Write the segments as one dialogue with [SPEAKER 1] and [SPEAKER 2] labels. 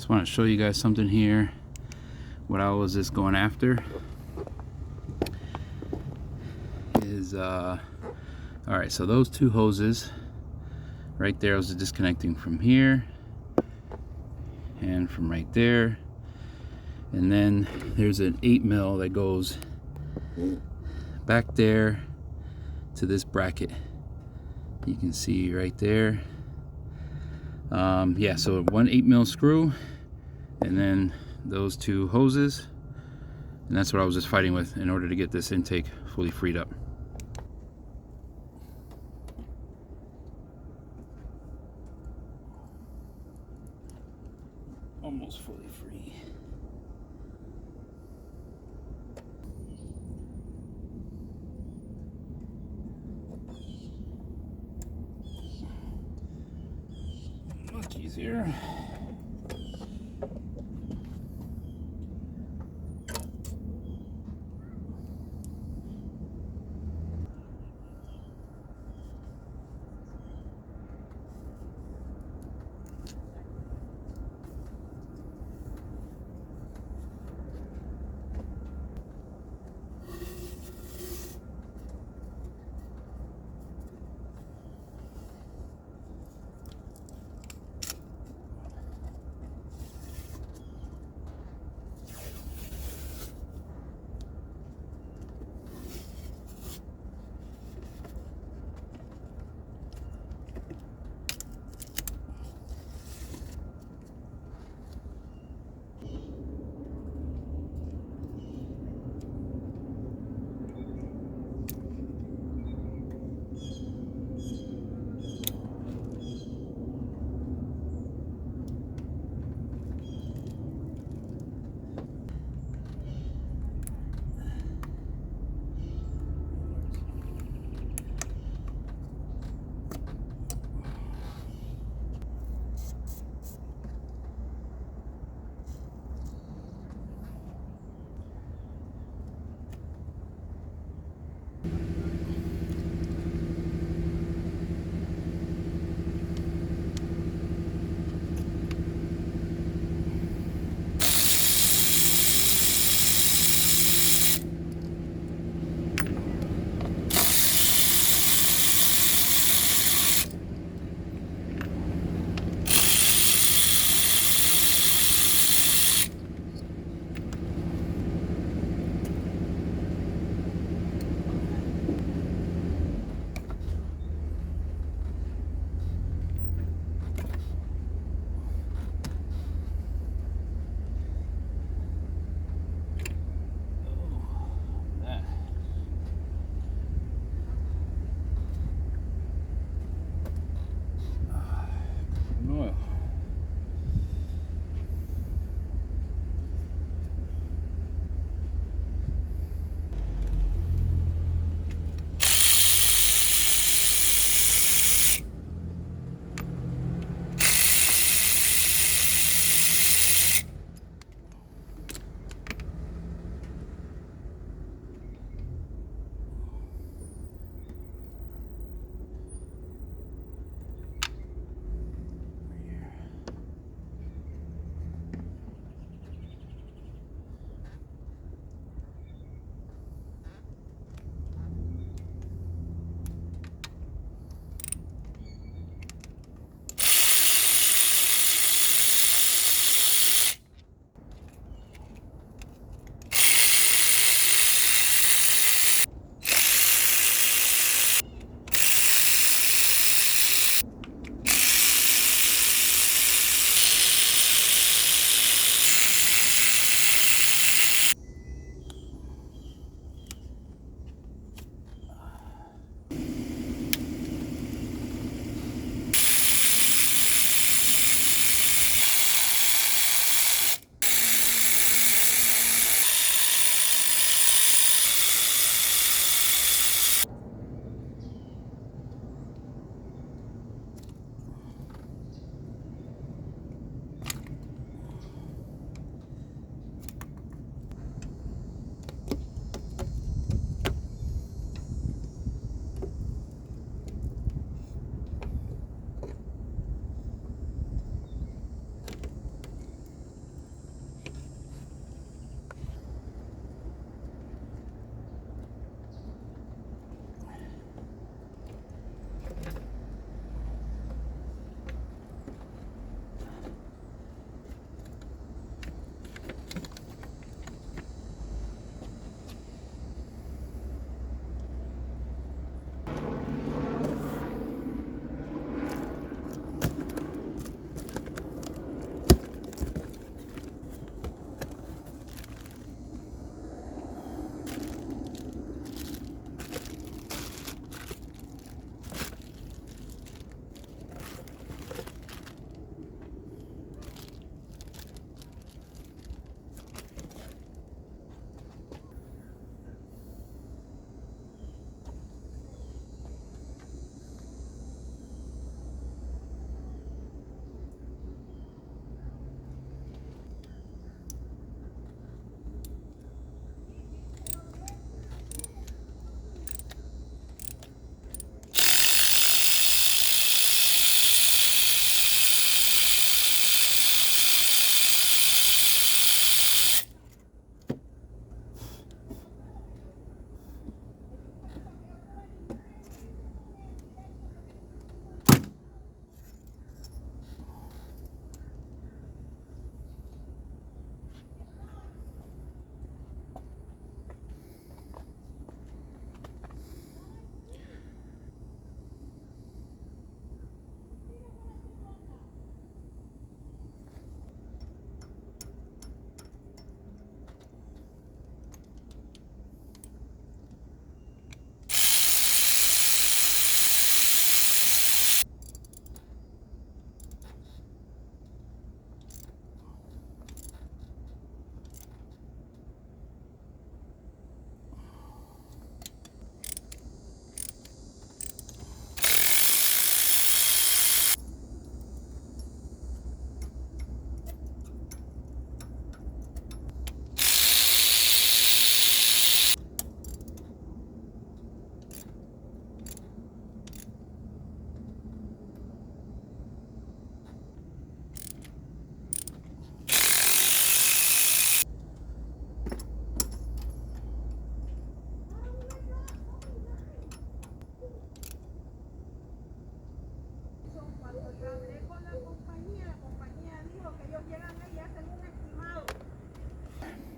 [SPEAKER 1] Just want to show you guys something here. What I was just going after is all right, so those two hoses right there, I was disconnecting from here and from right there, and then there's an 8mm that goes back there to this bracket. You can see right there. Yeah, so one 8mm screw and then those two hoses, and that's what I was just fighting with in order to get this intake fully freed up. Almost fully free. Much easier.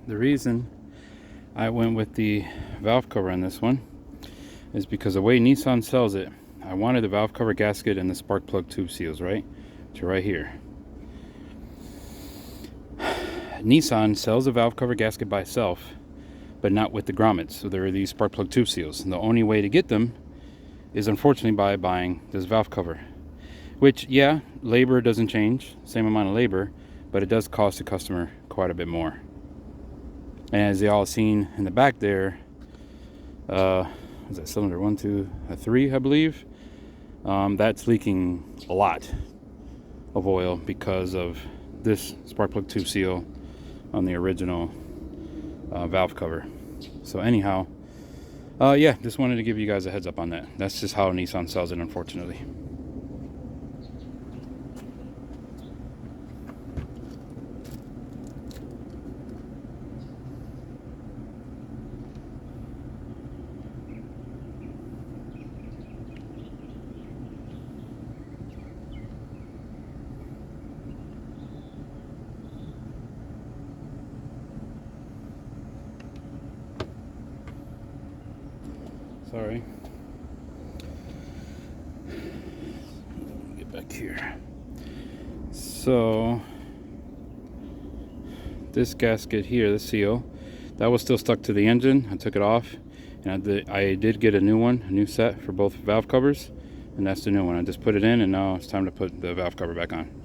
[SPEAKER 1] The reason I went with the valve cover on this one is because the way Nissan sells it, I wanted the valve cover gasket and the spark plug tube seals, right? To right here. Nissan sells a valve cover gasket by itself, but not with the grommets. So there are these spark plug tube seals. And the only way to get them is unfortunately by buying this valve cover. Which, yeah, labor doesn't change, same amount of labor, but it does cost the customer quite a bit more. And as they all seen in the back there, is that cylinder 1, 2, 3, I believe? That's leaking a lot of oil because of this spark plug tube seal on the original valve cover. So anyhow, yeah, just wanted to give you guys a heads up on that. That's just how Nissan sells it, unfortunately. Sorry. Get back here. So this gasket here, the seal, that was still stuck to the engine. I took it off, and I did get a new one, a new set for both valve covers, and that's the new one. I just put it in, and now it's time to put the valve cover back on.